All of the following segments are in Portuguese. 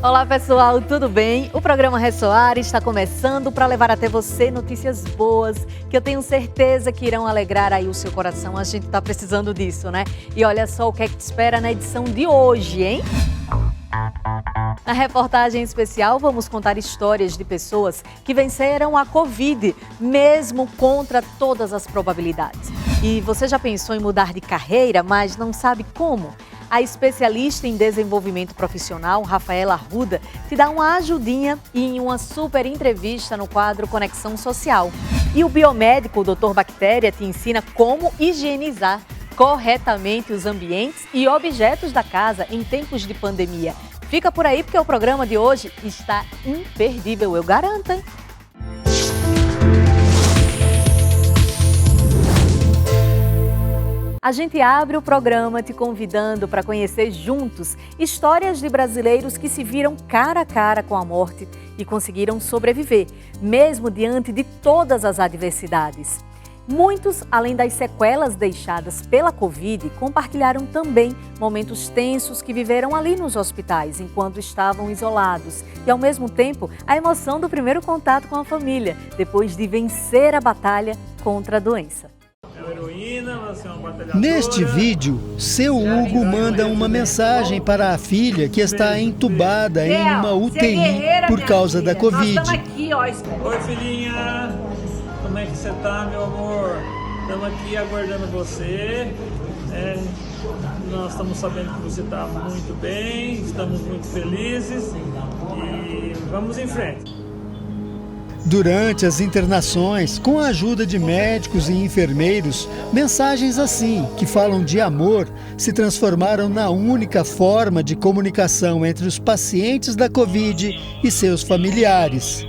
Olá pessoal, tudo bem? O programa Ressoar está começando para levar até você notícias boas que eu tenho certeza que irão alegrar aí o seu coração. A gente está precisando disso, né? E olha só o que é que te espera na edição de hoje, hein? Na reportagem especial, vamos contar histórias de pessoas que venceram a Covid, mesmo contra todas as probabilidades. E você já pensou em mudar de carreira, mas não sabe como? A especialista em desenvolvimento profissional, Rafaela Arruda, te dá uma ajudinha e em uma super entrevista no quadro Conexão Social. E o biomédico, o Dr. Bactéria, te ensina como higienizar corretamente os ambientes e objetos da casa em tempos de pandemia. Fica por aí porque o programa de hoje está imperdível, eu garanto, hein? A gente abre o programa te convidando para conhecer juntos histórias de brasileiros que se viram cara a cara com a morte e conseguiram sobreviver, mesmo diante de todas as adversidades. Muitos, além das sequelas deixadas pela Covid, compartilharam também momentos tensos que viveram ali nos hospitais, enquanto estavam isolados. E, ao mesmo tempo, a emoção do primeiro contato com a família, depois de vencer a batalha contra a doença. Neste vídeo, seu Hugo manda uma mensagem para a filha que está entubada em uma UTI por causa da Covid. Oi, filhinha. Como é que você tá, meu amor? Estamos aqui aguardando você. Nós estamos sabendo que você está muito bem, estamos muito felizes e vamos em frente. Durante as internações, com a ajuda de médicos e enfermeiros, mensagens assim, que falam de amor, se transformaram na única forma de comunicação entre os pacientes da Covid e seus familiares.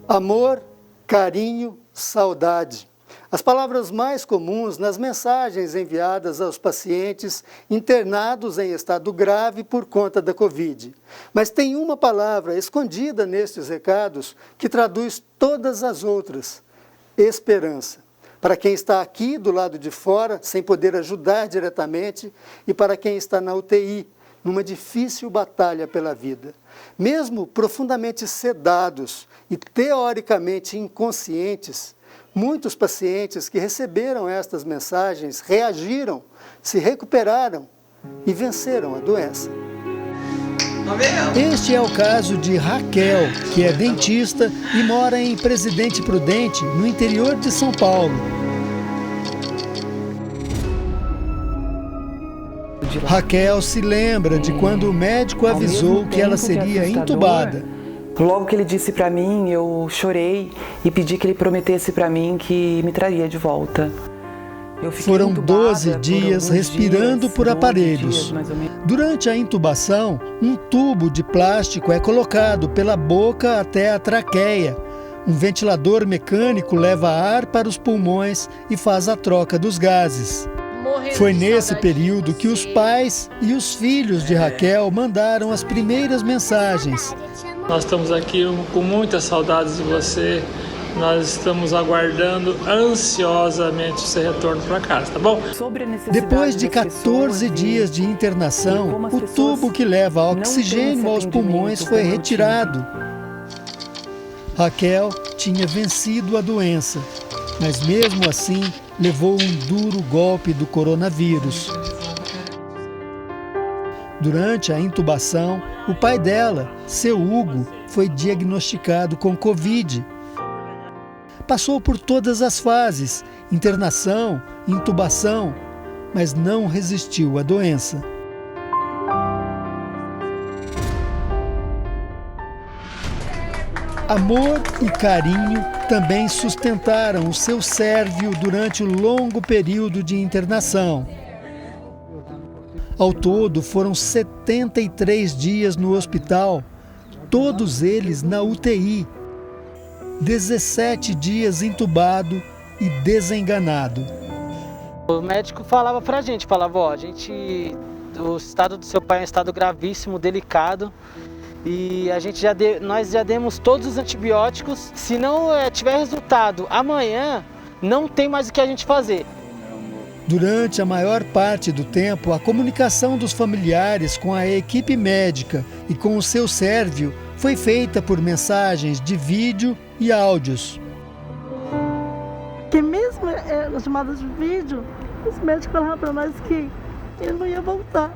Amor, carinho, saudade. As palavras mais comuns nas mensagens enviadas aos pacientes internados em estado grave por conta da Covid. Mas tem uma palavra escondida nestes recados que traduz todas as outras: esperança. Para quem está aqui do lado de fora, sem poder ajudar diretamente, e para quem está na UTI, numa difícil batalha pela vida. Mesmo profundamente sedados e teoricamente inconscientes, muitos pacientes que receberam estas mensagens reagiram, se recuperaram e venceram a doença. Este é o caso de Raquel, que é dentista e mora em Presidente Prudente, no interior de São Paulo. Raquel se lembra de quando o médico avisou que ela seria entubada. Logo que ele disse para mim, eu chorei e pedi que ele prometesse para mim que me traria de volta. Foram 12 dias respirando por aparelhos. Durante a intubação, um tubo de plástico é colocado pela boca até a traqueia. Um ventilador mecânico leva ar para os pulmões e faz a troca dos gases. Foi nesse período que os pais e os filhos de Raquel mandaram as primeiras mensagens. Nós estamos aqui com muitas saudades de você. Nós estamos aguardando ansiosamente o seu retorno para casa, tá bom? Depois de 14 dias de internação, o tubo que leva oxigênio aos pulmões foi retirado. Raquel tinha vencido a doença, mas mesmo assim levou um duro golpe do coronavírus. Durante a intubação, o pai dela, seu Hugo, foi diagnosticado com Covid. Passou por todas as fases, internação, intubação, mas não resistiu à doença. Amor e carinho também sustentaram o seu Sérvio durante o longo período de internação. Ao todo, foram 73 dias no hospital, todos eles na UTI. 17 dias entubado e desenganado. O médico falava pra gente, o estado do seu pai é um estado gravíssimo, delicado, e nós já demos todos os antibióticos. Se não tiver resultado amanhã, não tem mais o que a gente fazer. Durante a maior parte do tempo, a comunicação dos familiares com a equipe médica e com o seu Sérvio foi feita por mensagens de vídeo e áudios. Que mesmo as chamadas de vídeo, os médicos falavam para nós que ele não ia voltar,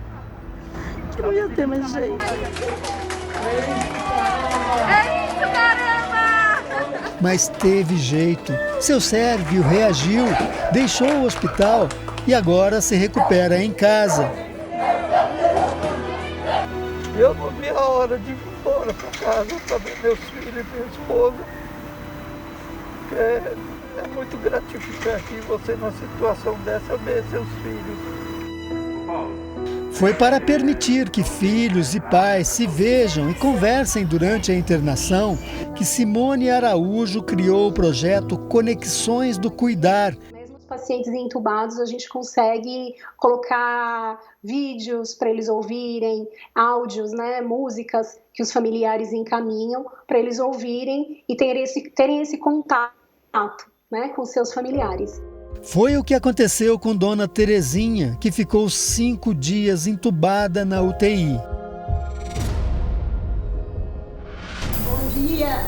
que não ia ter mais jeito. É isso, caramba! Mas teve jeito. Seu Sérvio reagiu, deixou o hospital e agora se recupera em casa. Eu não vi a hora de ir embora para casa para ver meus filhos e minha esposa. É muito gratificante você, numa situação dessa, ver seus filhos. Foi para permitir que filhos e pais se vejam e conversem durante a internação que Simone Araújo criou o projeto Conexões do Cuidar. Mesmo os pacientes entubados, a gente consegue colocar vídeos para eles ouvirem, áudios, né, músicas que os familiares encaminham para eles ouvirem e terem esse contato, né, com seus familiares. Foi o que aconteceu com Dona Terezinha, que ficou 5 dias entubada na UTI. Bom dia!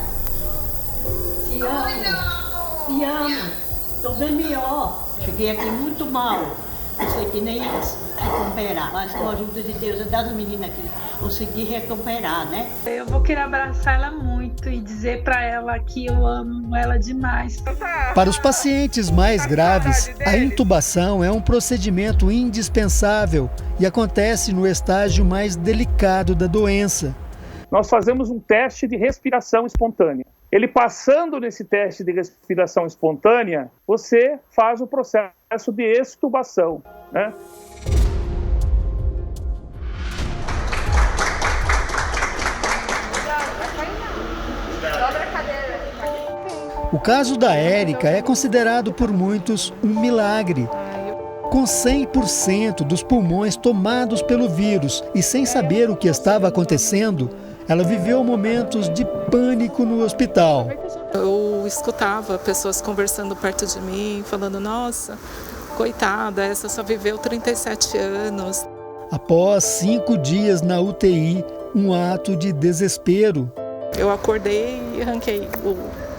Te amo! Te amo! Estou bem melhor. Cheguei aqui muito mal. Não sei que nem recuperar. Mas com a ajuda de Deus e das meninas aqui, consegui recuperar, né? Eu vou querer abraçar ela muito e dizer para ela que eu amo ela demais. Para os pacientes mais graves, a intubação é um procedimento indispensável e acontece no estágio mais delicado da doença. Nós fazemos um teste de respiração espontânea. Ele passando nesse teste de respiração espontânea, você faz o processo de extubação, né? O caso da Érica é considerado por muitos um milagre. Com 100% dos pulmões tomados pelo vírus e sem saber o que estava acontecendo, ela viveu momentos de pânico no hospital. Eu escutava pessoas conversando perto de mim, falando, nossa, coitada, essa só viveu 37 anos. Após 5 dias na UTI, um ato de desespero. Eu acordei e arranquei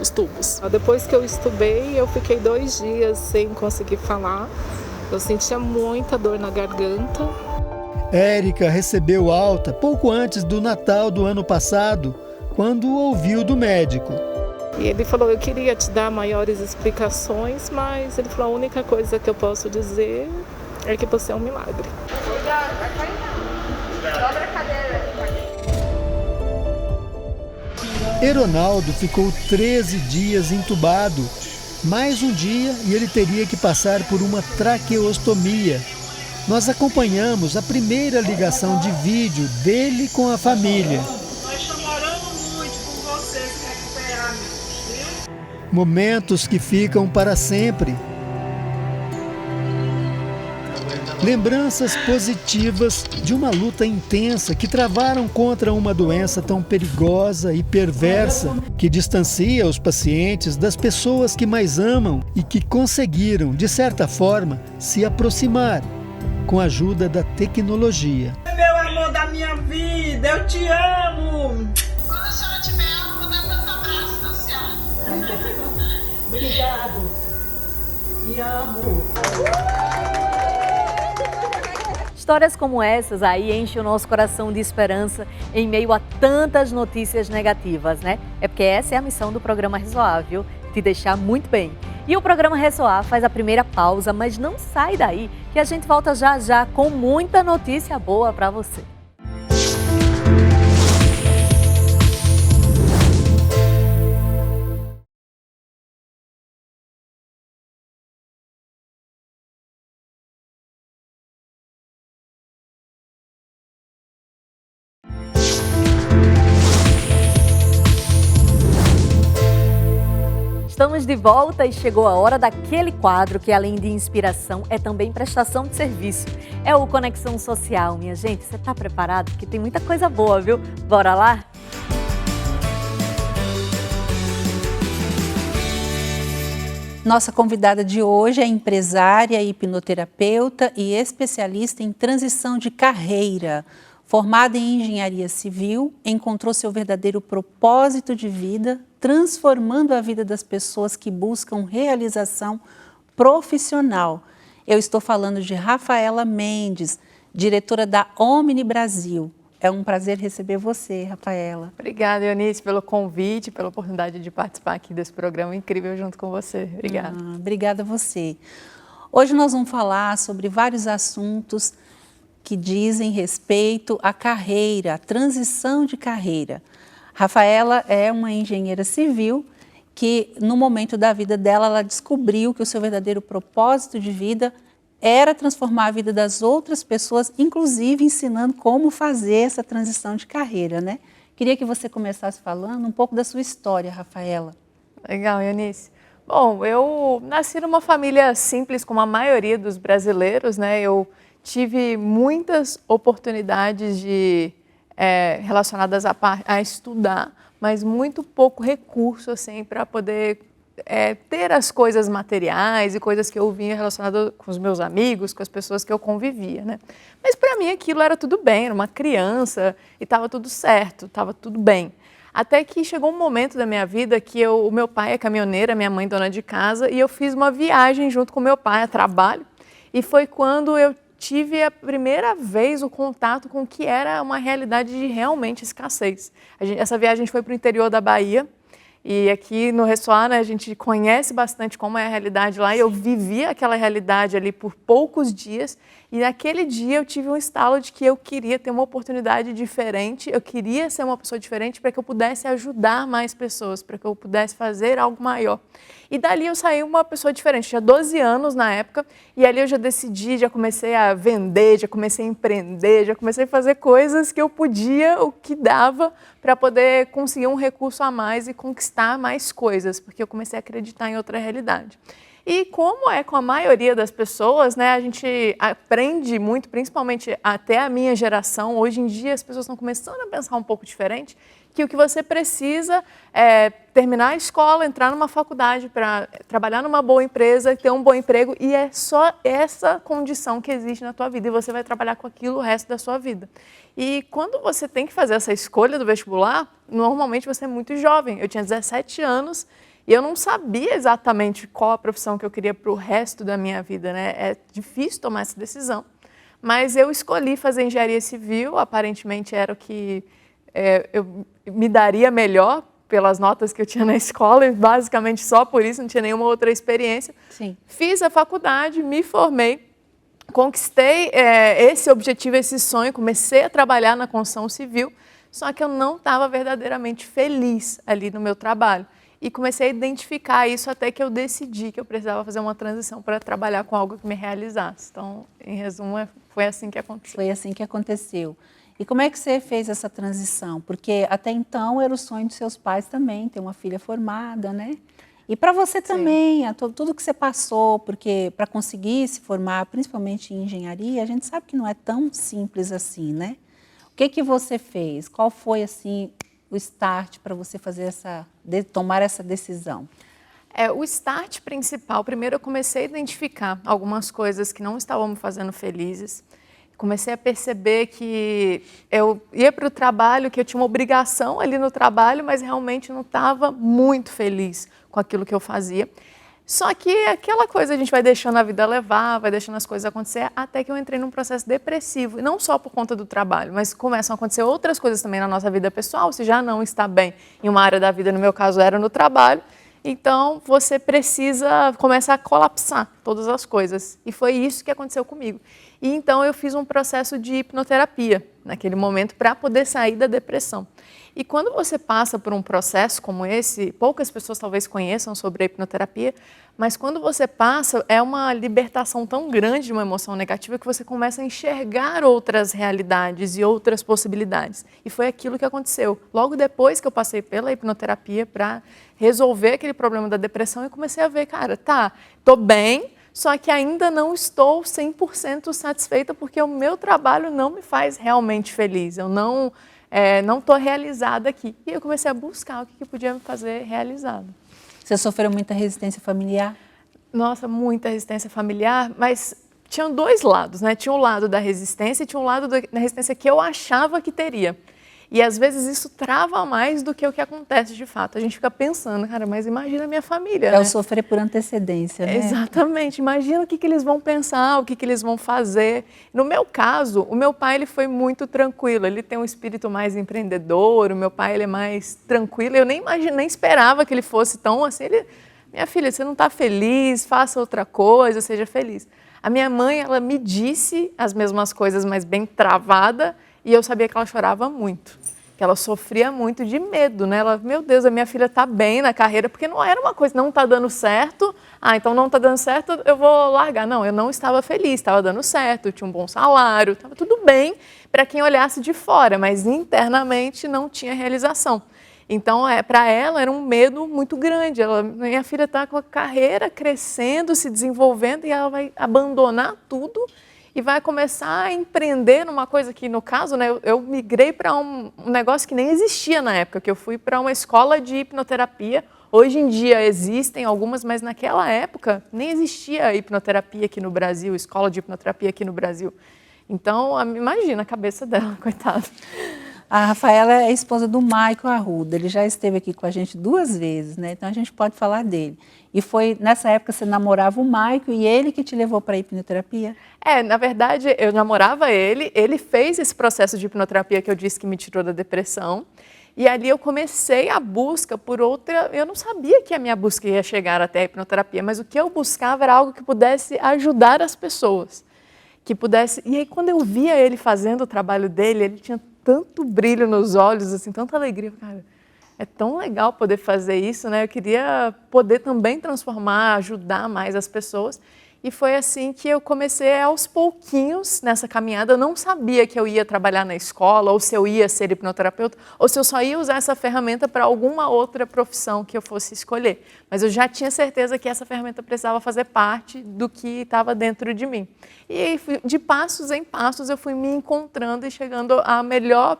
os tubos. Depois que eu estubei, eu fiquei 2 dias sem conseguir falar. Eu sentia muita dor na garganta. Érica recebeu alta pouco antes do Natal do ano passado, quando ouviu do médico. E ele falou, eu queria te dar maiores explicações, mas ele falou, a única coisa que eu posso dizer é que você é um milagre. Dobra a cadeira. Eronaldo ficou 13 dias entubado. Mais um dia e ele teria que passar por uma traqueostomia. Nós acompanhamos a primeira ligação de vídeo dele com a família. Nós estamos orando muito por você se recuperar, viu? Momentos que ficam para sempre. Lembranças positivas de uma luta intensa que travaram contra uma doença tão perigosa e perversa que distancia os pacientes das pessoas que mais amam e que conseguiram, de certa forma, se aproximar com a ajuda da tecnologia. Meu amor da minha vida, eu te amo! Quando a senhora tiver, eu vou dar tanto abraço na senhora. Obrigado. Te amo. Histórias como essas aí enchem o nosso coração de esperança em meio a tantas notícias negativas, né? É porque essa é a missão do programa Ressoar, viu? Te deixar muito bem. E o programa Ressoar faz a primeira pausa, mas não sai daí, que a gente volta já já com muita notícia boa para você. Estamos de volta e chegou a hora daquele quadro que, além de inspiração, é também prestação de serviço. É o Conexão Social, minha gente. Você está preparado? Porque tem muita coisa boa, viu? Bora lá? Nossa convidada de hoje é empresária, hipnoterapeuta e especialista em transição de carreira. Formada em engenharia civil, encontrou seu verdadeiro propósito de vida, transformando a vida das pessoas que buscam realização profissional. Eu estou falando de Rafaela Mendes, diretora da Omni Brasil. É um prazer receber você, Rafaela. Obrigada, Eunice, pelo convite, pela oportunidade de participar aqui desse programa incrível junto com você. Obrigada. Obrigada a você. Hoje nós vamos falar sobre vários assuntos que dizem respeito à carreira, à transição de carreira. Rafaela é uma engenheira civil que, no momento da vida dela, ela descobriu que o seu verdadeiro propósito de vida era transformar a vida das outras pessoas, inclusive ensinando como fazer essa transição de carreira, né? Queria que você começasse falando um pouco da sua história, Rafaela. Legal, Eunice. Bom, eu nasci numa família simples, como a maioria dos brasileiros, né? Eu tive muitas oportunidades relacionadas a estudar, mas muito pouco recurso assim, para poder ter as coisas materiais e coisas que eu vinha relacionadas com os meus amigos, com as pessoas que eu convivia, né? Mas para mim aquilo era tudo bem, era uma criança e estava tudo certo, estava tudo bem. Até que chegou um momento da minha vida que o meu pai é caminhoneiro, minha mãe dona de casa, e eu fiz uma viagem junto com meu pai a trabalho, e foi quando eu tive a primeira vez o contato com o que era uma realidade de realmente escassez. Essa viagem foi para o interior da Bahia, e aqui no Ressoar, né, a gente conhece bastante como é a realidade lá, e eu vivi aquela realidade ali por poucos dias, e naquele dia eu tive um estalo de que eu queria ter uma oportunidade diferente, eu queria ser uma pessoa diferente para que eu pudesse ajudar mais pessoas, para que eu pudesse fazer algo maior. E dali eu saí uma pessoa diferente, tinha 12 anos na época, e ali eu já decidi, já comecei a vender, já comecei a empreender, já comecei a fazer coisas que eu podia, o que dava, para poder conseguir um recurso a mais e conquistar mais coisas, porque eu comecei a acreditar em outra realidade. E como é com a maioria das pessoas, né, a gente aprende muito, principalmente até a minha geração, hoje em dia as pessoas estão começando a pensar um pouco diferente, que o que você precisa é terminar a escola, entrar numa faculdade para trabalhar numa boa empresa, ter um bom emprego, e é só essa condição que existe na tua vida, e você vai trabalhar com aquilo o resto da sua vida. E quando você tem que fazer essa escolha do vestibular, normalmente você é muito jovem. Eu tinha 17 anos e eu não sabia exatamente qual a profissão que eu queria para o resto da minha vida, né? É difícil tomar essa decisão, mas eu escolhi fazer engenharia civil, aparentemente era o que eu me daria melhor pelas notas que eu tinha na escola, e basicamente só por isso, não tinha nenhuma outra experiência. Sim. Fiz a faculdade, me formei, conquistei esse objetivo, esse sonho, comecei a trabalhar na construção civil, só que eu não estava verdadeiramente feliz ali no meu trabalho. E comecei a identificar isso até que eu decidi que eu precisava fazer uma transição para trabalhar com algo que me realizasse. Então, em resumo, foi assim que aconteceu. Foi assim que aconteceu. E como é que você fez essa transição? Porque até então era o sonho dos seus pais também, ter uma filha formada, né? E para você também, tudo que você passou, porque para conseguir se formar, principalmente em engenharia, a gente sabe que não é tão simples assim, né? O que você fez? Qual foi, assim, o start para você fazer tomar essa decisão? O start principal, primeiro eu comecei a identificar algumas coisas que não estavam me fazendo felizes. Comecei a perceber que eu ia para o trabalho, que eu tinha uma obrigação ali no trabalho, mas realmente não estava muito feliz com aquilo que eu fazia. Só que aquela coisa a gente vai deixando a vida levar, vai deixando as coisas acontecer, até que eu entrei num processo depressivo. E não só por conta do trabalho, mas começam a acontecer outras coisas também na nossa vida pessoal. Se já não está bem em uma área da vida, no meu caso era no trabalho, então você começa a colapsar todas as coisas. E foi isso que aconteceu comigo. E então eu fiz um processo de hipnoterapia naquele momento para poder sair da depressão. E quando você passa por um processo como esse, poucas pessoas talvez conheçam sobre a hipnoterapia, mas quando você passa, é uma libertação tão grande de uma emoção negativa que você começa a enxergar outras realidades e outras possibilidades. E foi aquilo que aconteceu. Logo depois que eu passei pela hipnoterapia para resolver aquele problema da depressão, eu comecei a ver, cara, tô bem, só que ainda não estou 100% satisfeita porque o meu trabalho não me faz realmente feliz. Eu não estou realizada aqui. E eu comecei a buscar o que podia me fazer realizada. Você sofreu muita resistência familiar? Nossa, muita resistência familiar, mas tinham dois lados, né? Tinha um lado da resistência e tinha um lado da resistência que eu achava que teria. E às vezes isso trava mais do que o que acontece de fato. A gente fica pensando, cara, mas imagina a minha família, né? É o sofrer por antecedência, né? Exatamente. Imagina o que eles vão pensar, o que eles vão fazer. No meu caso, o meu pai ele foi muito tranquilo. Ele tem um espírito mais empreendedor, o meu pai ele é mais tranquilo. Eu nem esperava que ele fosse tão assim. Minha filha, você não está feliz, faça outra coisa, seja feliz. A minha mãe, ela me disse as mesmas coisas, mas bem travada, e eu sabia que ela chorava muito, que ela sofria muito de medo, né? Ela, meu Deus, a minha filha está bem na carreira, porque não era uma coisa, não está dando certo, então não está dando certo, eu vou largar. Não, eu não estava feliz, estava dando certo, eu tinha um bom salário, estava tudo bem para quem olhasse de fora, mas internamente não tinha realização. Então, para ela, era um medo muito grande. Minha filha está com a carreira crescendo, se desenvolvendo, e ela vai abandonar tudo e vai começar a empreender numa coisa que, no caso, né, eu migrei para um negócio que nem existia na época, que eu fui para uma escola de hipnoterapia. Hoje em dia existem algumas, mas naquela época nem existia hipnoterapia aqui no Brasil, escola de hipnoterapia aqui no Brasil. Então, imagina a cabeça dela, coitada. A Rafaela é a esposa do Maico Arruda, ele já esteve aqui com a gente 2 vezes, né? Então a gente pode falar dele. E foi nessa época você namorava o Maico e ele que te levou para a hipnoterapia? Na verdade eu namorava ele fez esse processo de hipnoterapia que eu disse que me tirou da depressão. E ali eu comecei a busca por outra, eu não sabia que a minha busca ia chegar até a hipnoterapia, mas o que eu buscava era algo que pudesse ajudar as pessoas. E aí quando eu via ele fazendo o trabalho dele, ele tinha tanto brilho nos olhos, assim, tanta alegria. Cara, é tão legal poder fazer isso, né? Eu queria poder também transformar, ajudar mais as pessoas. E foi assim que eu comecei aos pouquinhos nessa caminhada. Eu não sabia que eu ia trabalhar na escola, ou se eu ia ser hipnoterapeuta, ou se eu só ia usar essa ferramenta para alguma outra profissão que eu fosse escolher. Mas eu já tinha certeza que essa ferramenta precisava fazer parte do que estava dentro de mim. E aí, de passos em passos, eu fui me encontrando e chegando à melhor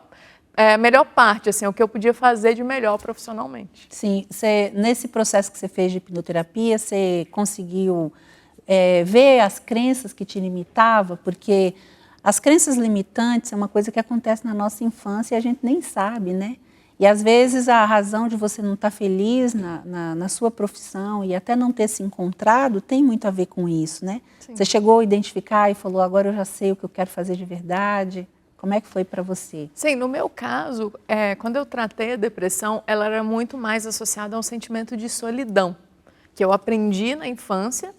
parte, assim, o que eu podia fazer de melhor profissionalmente. Sim, nesse processo que você fez de hipnoterapia, você conseguiu ver as crenças que te limitavam, porque as crenças limitantes é uma coisa que acontece na nossa infância e a gente nem sabe, né? E às vezes a razão de você não estar feliz na sua profissão e até não ter se encontrado tem muito a ver com isso, né? Sim. Você chegou a identificar e falou, agora eu já sei o que eu quero fazer de verdade. Como é que foi para você? Sim, no meu caso, quando eu tratei a depressão, ela era muito mais associada a um sentimento de solidão, que eu aprendi na infância.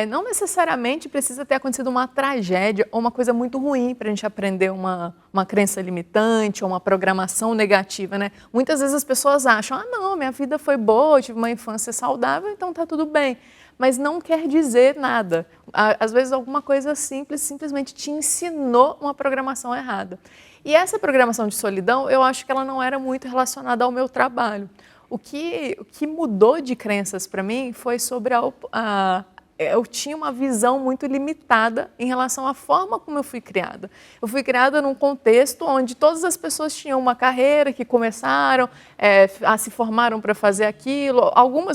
Não necessariamente precisa ter acontecido uma tragédia ou uma coisa muito ruim para a gente aprender uma crença limitante ou uma programação negativa, né? Muitas vezes as pessoas acham, não, minha vida foi boa, eu tive uma infância saudável, então tá tudo bem. Mas não quer dizer nada. Às vezes alguma coisa simples simplesmente te ensinou uma programação errada. E essa programação de solidão, eu acho que ela não era muito relacionada ao meu trabalho. O que mudou de crenças para mim foi sobre eu tinha uma visão muito limitada em relação à forma como eu fui criada. Eu fui criada num contexto onde todas as pessoas tinham uma carreira, que começaram, se formaram para fazer aquilo.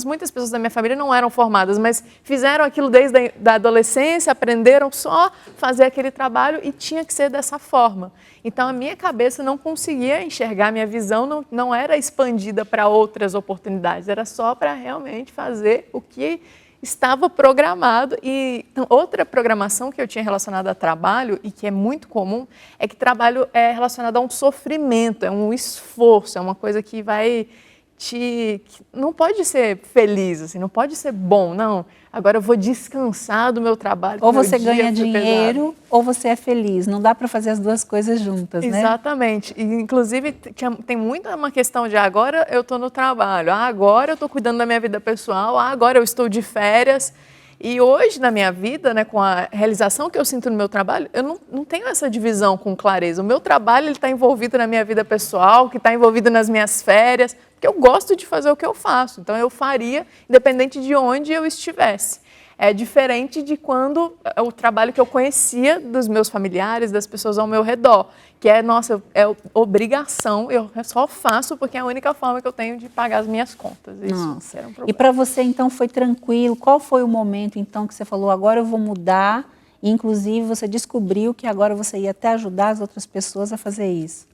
Muitas pessoas da minha família não eram formadas, mas fizeram aquilo desde a adolescência, aprenderam só fazer aquele trabalho e tinha que ser dessa forma. Então, a minha cabeça não conseguia enxergar, minha visão não era expandida para outras oportunidades, era só para realmente fazer o que estava programado. E outra programação que eu tinha relacionada a trabalho e que é muito comum é que trabalho é relacionado a um sofrimento, é um esforço, é uma coisa que vai que não pode ser feliz, assim, não pode ser bom, não. Agora eu vou descansar do meu trabalho. Ou você ganha dinheiro ou você é feliz. Não dá para fazer as duas coisas juntas, né? Exatamente. E, inclusive, tem muito uma questão de agora eu estou no trabalho, agora eu estou cuidando da minha vida pessoal, agora eu estou de férias. E hoje, na minha vida, né, com a realização que eu sinto no meu trabalho, eu não tenho essa divisão com clareza. O meu trabalho está envolvido na minha vida pessoal, que está envolvido nas minhas férias, porque eu gosto de fazer o que eu faço. Então, eu faria, independente de onde eu estivesse. É diferente de quando o trabalho que eu conhecia dos meus familiares, das pessoas ao meu redor, que é, nossa, é obrigação, eu só faço porque é a única forma que eu tenho de pagar as minhas contas. Isso era um problema. E para você, então, foi tranquilo? Qual foi o momento, então, que você falou, agora eu vou mudar, e, inclusive, você descobriu que agora você ia até ajudar as outras pessoas a fazer isso?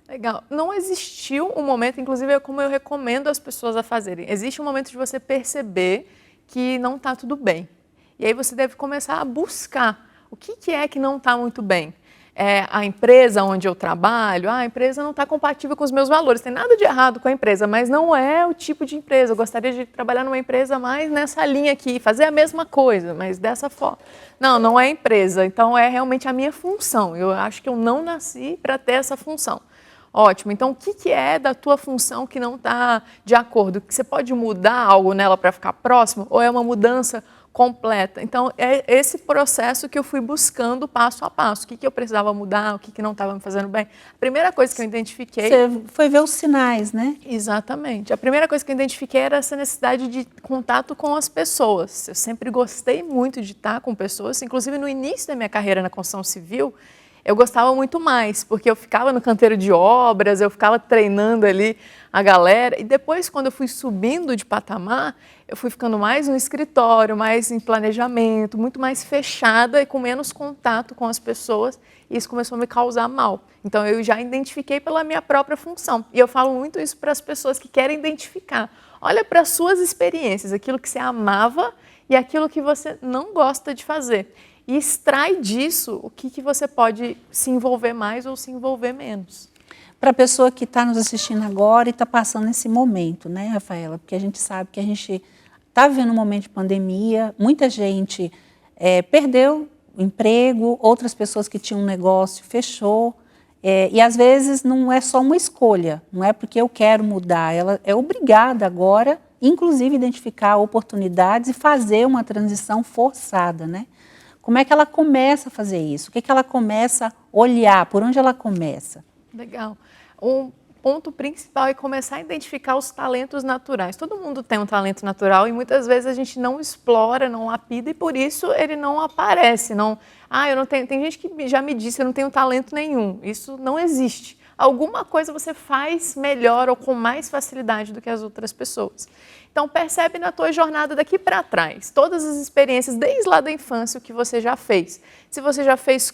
Legal. Não existiu um momento, inclusive, é como eu recomendo as pessoas a fazerem. Existe um momento de você perceber que não está tudo bem. E aí você deve começar a buscar o que é que não está muito bem. A empresa onde eu trabalho, a empresa não está compatível com os meus valores. Tem nada de errado com a empresa, mas não é o tipo de empresa. Eu gostaria de trabalhar numa empresa mais nessa linha aqui, fazer a mesma coisa, mas dessa forma. Não é empresa. Então é realmente a minha função. Eu acho que eu não nasci para ter essa função. Ótimo. Então, o que é da tua função que não está de acordo? Que você pode mudar algo nela para ficar próximo? Ou é uma mudança completa? Então, é esse processo que eu fui buscando passo a passo. O que eu precisava mudar, o que não estava me fazendo bem. A primeira coisa que eu identifiquei... Você foi ver os sinais, né? Exatamente. A primeira coisa que eu identifiquei era essa necessidade de contato com as pessoas. Eu sempre gostei muito de estar com pessoas. Inclusive, no início da minha carreira na construção civil, eu gostava muito mais, porque eu ficava no canteiro de obras, eu ficava treinando ali a galera. E depois, quando eu fui subindo de patamar, eu fui ficando mais no escritório, mais em planejamento, muito mais fechada e com menos contato com as pessoas. E isso começou a me causar mal. Então, eu já identifiquei pela minha própria função. E eu falo muito isso para as pessoas que querem identificar. Olha para as suas experiências, aquilo que você amava e aquilo que você não gosta de fazer. E extrai disso o que você pode se envolver mais ou se envolver menos. Para a pessoa que está nos assistindo agora e está passando esse momento, né, Rafaela? Porque a gente sabe que a gente está vivendo um momento de pandemia, muita gente perdeu o emprego, outras pessoas que tinham um negócio fechou, e às vezes não é só uma escolha, não é porque eu quero mudar, ela é obrigada agora, inclusive, identificar oportunidades e fazer uma transição forçada, né? Como é que ela começa a fazer isso? O que ela começa a olhar? Por onde ela começa? Legal. Um ponto principal é começar a identificar os talentos naturais. Todo mundo tem um talento natural e muitas vezes a gente não explora, não lapida e por isso ele não aparece. Eu não tenho. Tem gente que já me disse, eu não tenho talento nenhum. Isso não existe. Alguma coisa você faz melhor ou com mais facilidade do que as outras pessoas. Então, percebe na tua jornada daqui para trás, todas as experiências, desde lá da infância, o que você já fez. Se você já fez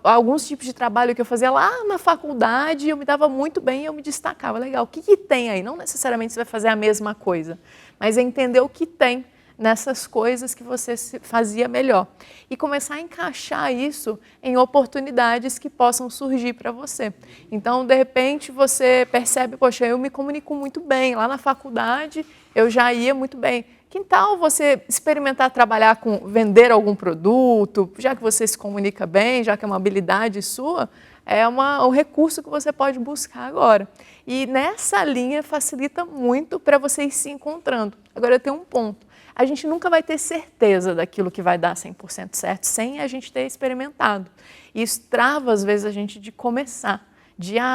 alguns tipos de trabalho que eu fazia lá na faculdade, eu me dava muito bem e eu me destacava. Legal, o que tem aí? Não necessariamente você vai fazer a mesma coisa, mas é entender o que tem nessas coisas que você fazia melhor. E começar a encaixar isso em oportunidades que possam surgir para você. Então, de repente, você percebe, poxa, eu me comunico muito bem. Lá na faculdade, eu já ia muito bem. Que tal você experimentar trabalhar vender algum produto, já que você se comunica bem, já que é uma habilidade sua, é um recurso que você pode buscar agora. E nessa linha facilita muito para você ir se encontrando. Agora, eu tenho um ponto. A gente nunca vai ter certeza daquilo que vai dar 100% certo sem a gente ter experimentado. E isso trava, às vezes, a gente de começar.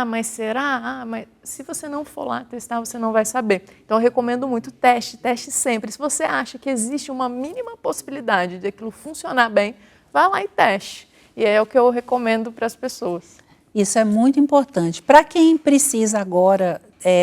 Mas será? Mas se você não for lá testar, você não vai saber. Então, eu recomendo muito teste sempre. Se você acha que existe uma mínima possibilidade de aquilo funcionar bem, vá lá e teste. E é o que eu recomendo para as pessoas. Isso é muito importante. Para quem precisa agora,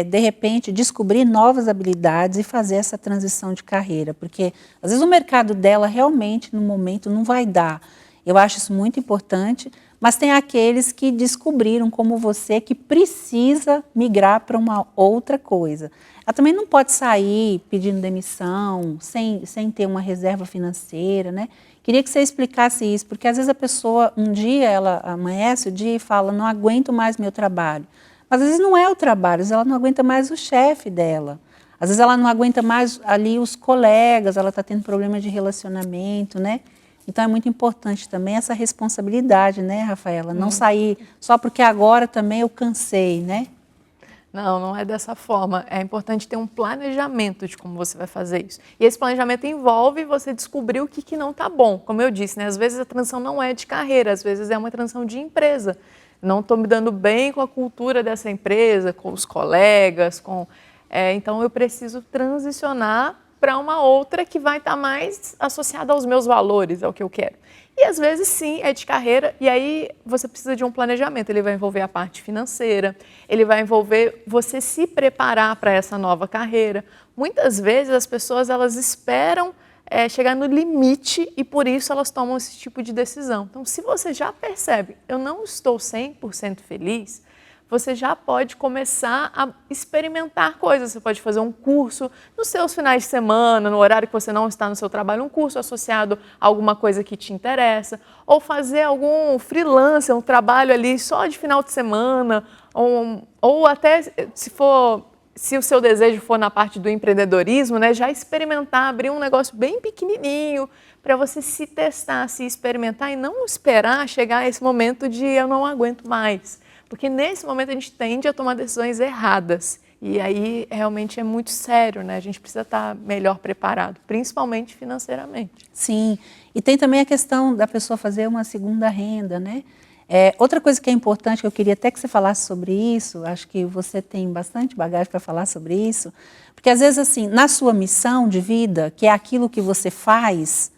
de repente, descobrir novas habilidades e fazer essa transição de carreira, porque às vezes o mercado dela realmente, no momento, não vai dar. Eu acho isso muito importante, mas tem aqueles que descobriram, como você, que precisa migrar para uma outra coisa. Ela também não pode sair pedindo demissão, sem ter uma reserva financeira, né? Queria que você explicasse isso, porque às vezes a pessoa, um dia ela amanhece o dia e fala, não aguento mais meu trabalho. Mas às vezes não é o trabalho, às vezes ela não aguenta mais o chefe dela. Às vezes ela não aguenta mais ali os colegas, ela está tendo problema de relacionamento, né? Então é muito importante também essa responsabilidade, né, Rafaela? Não sair só porque agora também eu cansei, né? Não é dessa forma. É importante ter um planejamento de como você vai fazer isso. E esse planejamento envolve você descobrir o que não está bom. Como eu disse, né? Às vezes a transição não é de carreira, às vezes é uma transição de empresa. Não estou me dando bem com a cultura dessa empresa, com os colegas, então eu preciso transicionar para uma outra que vai estar mais associada aos meus valores, ao que eu quero. E às vezes sim, é de carreira, e aí você precisa de um planejamento. Ele vai envolver a parte financeira, ele vai envolver você se preparar para essa nova carreira. Muitas vezes as pessoas elas esperam chegar no limite e por isso elas tomam esse tipo de decisão. Então, se você já percebe, eu não estou 100% feliz, você já pode começar a experimentar coisas. Você pode fazer um curso nos seus finais de semana, no horário que você não está no seu trabalho, um curso associado a alguma coisa que te interessa, ou fazer algum freelancer, um trabalho ali só de final de semana, ou até se o seu desejo for na parte do empreendedorismo, né, já experimentar, abrir um negócio bem pequenininho para você se testar, se experimentar e não esperar chegar a esse momento de eu não aguento mais. Porque nesse momento a gente tende a tomar decisões erradas. E aí realmente é muito sério, né? A gente precisa estar melhor preparado, principalmente financeiramente. Sim, e tem também a questão da pessoa fazer uma segunda renda, né? Outra coisa que é importante, que eu queria até que você falasse sobre isso, acho que você tem bastante bagagem para falar sobre isso, porque às vezes assim, na sua missão de vida, que é aquilo que você faz,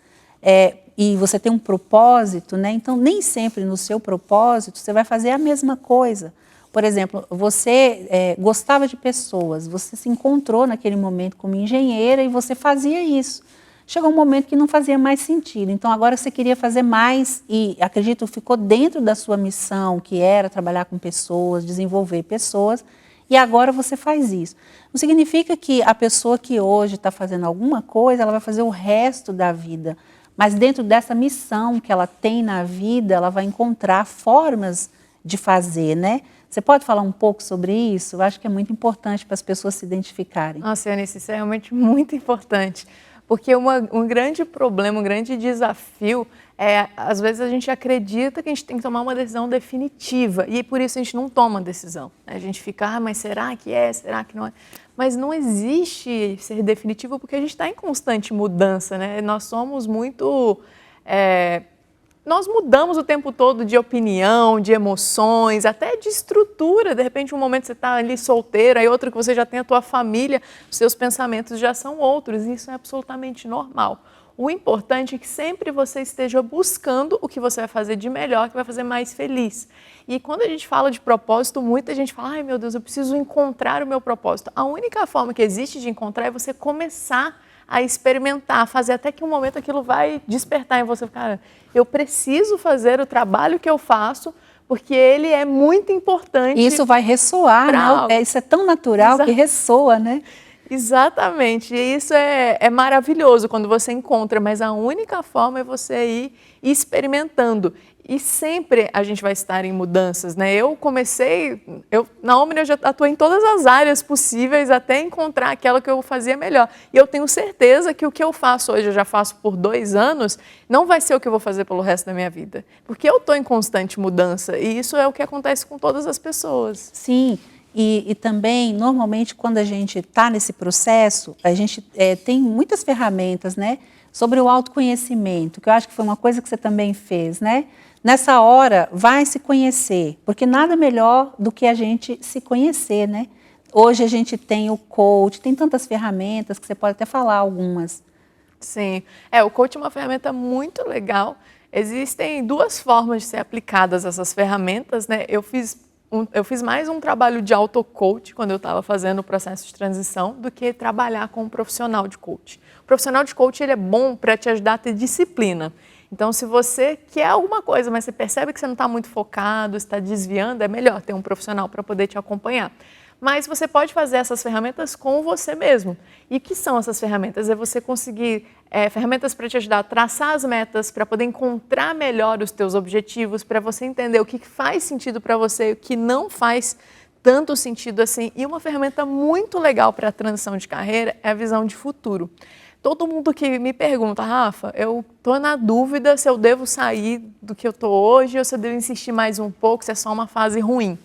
e você tem um propósito, né? Então nem sempre no seu propósito você vai fazer a mesma coisa. Por exemplo, você gostava de pessoas, você se encontrou naquele momento como engenheira e você fazia isso. Chegou um momento que não fazia mais sentido, então agora você queria fazer mais e, acredito, ficou dentro da sua missão, que era trabalhar com pessoas, desenvolver pessoas, e agora você faz isso. Não significa que a pessoa que hoje está fazendo alguma coisa, ela vai fazer o resto da vida, mas dentro dessa missão que ela tem na vida, ela vai encontrar formas de fazer, né? Você pode falar um pouco sobre isso? Eu acho que é muito importante para as pessoas se identificarem. Nossa, Eunice, isso é realmente muito importante. Porque um grande problema, um grande desafio às vezes a gente acredita que a gente tem que tomar uma decisão definitiva e por isso a gente não toma decisão. A gente fica, mas será que é, será que não é? Mas não existe ser definitivo porque a gente está em constante mudança, né? Nós somos muito... Nós mudamos o tempo todo de opinião, de emoções, até de estrutura. De repente, um momento você está ali solteiro, aí outro que você já tem a tua família, os seus pensamentos já são outros. E isso é absolutamente normal. O importante é que sempre você esteja buscando o que você vai fazer de melhor, que vai fazer mais feliz. E quando a gente fala de propósito, muita gente fala, ai meu Deus, eu preciso encontrar o meu propósito. A única forma que existe de encontrar é você começar a experimentar, fazer até que um momento aquilo vai despertar em você. Cara, eu preciso fazer o trabalho que eu faço porque ele é muito importante. E isso vai ressoar, né? Isso é tão natural que ressoa, né? Exatamente, e isso é maravilhoso quando você encontra, mas a única forma é você ir experimentando. E sempre a gente vai estar em mudanças, né? Na Omni eu já atuei em todas as áreas possíveis até encontrar aquela que eu fazia melhor. E eu tenho certeza que o que eu faço hoje, eu já faço por 2 anos, não vai ser o que eu vou fazer pelo resto da minha vida. Porque eu estou em constante mudança e isso é o que acontece com todas as pessoas. Sim. E também, normalmente, quando a gente está nesse processo, a gente tem muitas ferramentas, né? Sobre o autoconhecimento, que eu acho que foi uma coisa que você também fez, né? Nessa hora, vai se conhecer, porque nada melhor do que a gente se conhecer, né? Hoje a gente tem o coach, tem tantas ferramentas que você pode até falar algumas. Sim, o coach é uma ferramenta muito legal. Existem 2 formas de ser aplicadas essas ferramentas, né? Eu fiz mais um trabalho de auto-coach quando eu estava fazendo o processo de transição do que trabalhar com um profissional de coach. O profissional de coach ele é bom para te ajudar a ter disciplina. Então, se você quer alguma coisa, mas você percebe que você não está muito focado, está desviando, é melhor ter um profissional para poder te acompanhar. Mas você pode fazer essas ferramentas com você mesmo. E o que são essas ferramentas? É você conseguir ferramentas para te ajudar a traçar as metas, para poder encontrar melhor os teus objetivos, para você entender o que faz sentido para você e o que não faz tanto sentido assim. E uma ferramenta muito legal para a transição de carreira é a visão de futuro. Todo mundo que me pergunta, Rafa, eu estou na dúvida se eu devo sair do que eu estou hoje ou se eu devo insistir mais um pouco, se é só uma fase ruim.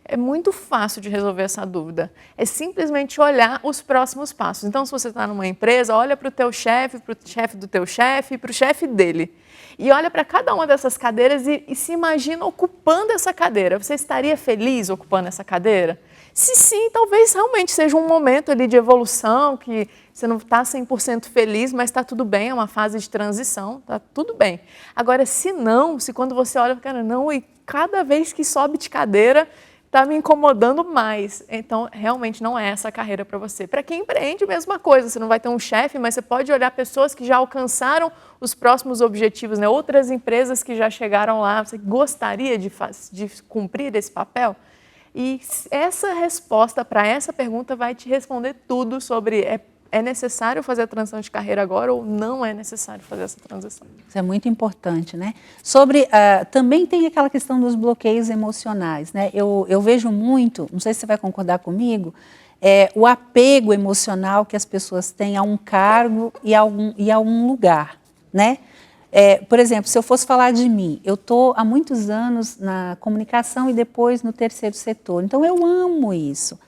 É muito fácil de resolver essa dúvida. É simplesmente olhar os próximos passos. Então, se você está numa empresa, olha para o teu chefe, para o chefe do teu chefe e para o chefe dele. E olha para cada uma dessas cadeiras e se imagina ocupando essa cadeira. Você estaria feliz ocupando essa cadeira? Se sim, talvez realmente seja um momento ali de evolução, que você não está 100% feliz, mas está tudo bem, é uma fase de transição, está tudo bem. Agora, se quando você olha, cara, não, e cada vez que sobe de cadeira, está me incomodando mais. Então, realmente não é essa a carreira para você. Para quem empreende, mesma coisa, você não vai ter um chefe, mas você pode olhar pessoas que já alcançaram os próximos objetivos, né? Outras empresas que já chegaram lá, você gostaria de cumprir esse papel? E essa resposta para essa pergunta vai te responder tudo sobre é necessário fazer a transição de carreira agora ou não é necessário fazer essa transição. Isso é muito importante, né? Também tem aquela questão dos bloqueios emocionais, né? Eu vejo muito, não sei se você vai concordar comigo, o apego emocional que as pessoas têm a um cargo e a um lugar, né? Por exemplo, se eu fosse falar de mim, eu estou há muitos anos na comunicação e depois no terceiro setor, então eu amo isso.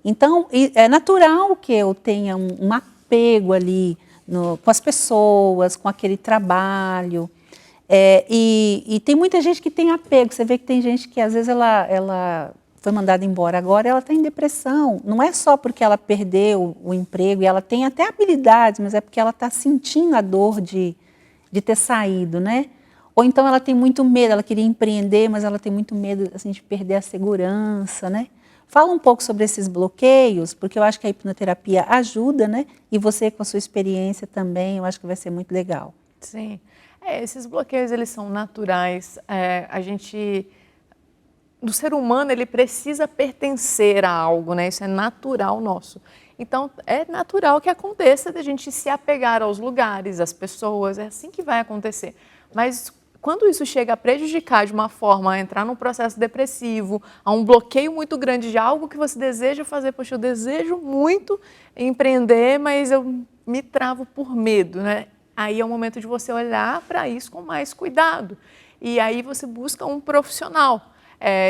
Então, é natural que eu tenha um apego ali com as pessoas, com aquele trabalho. E tem muita gente que tem apego. Você vê que tem gente que, às vezes, ela foi mandada embora agora, ela está em depressão. Não é só porque ela perdeu o emprego, e ela tem até habilidades, mas é porque ela está sentindo a dor de ter saído, né? Ou então ela tem muito medo, ela queria empreender, mas ela tem muito medo assim, de perder a segurança, né? Fala um pouco sobre esses bloqueios, porque eu acho que a hipnoterapia ajuda, né? E você, com a sua experiência também, eu acho que vai ser muito legal. Sim. Esses bloqueios, eles são naturais. O ser humano, ele precisa pertencer a algo, né? Isso é natural nosso. Então, é natural que aconteça de a gente se apegar aos lugares, às pessoas, é assim que vai acontecer. Mas quando isso chega a prejudicar de uma forma, a entrar num processo depressivo, a um bloqueio muito grande de algo que você deseja fazer, poxa, eu desejo muito empreender, mas eu me travo por medo, né? Aí é o momento de você olhar para isso com mais cuidado. E aí você busca um profissional.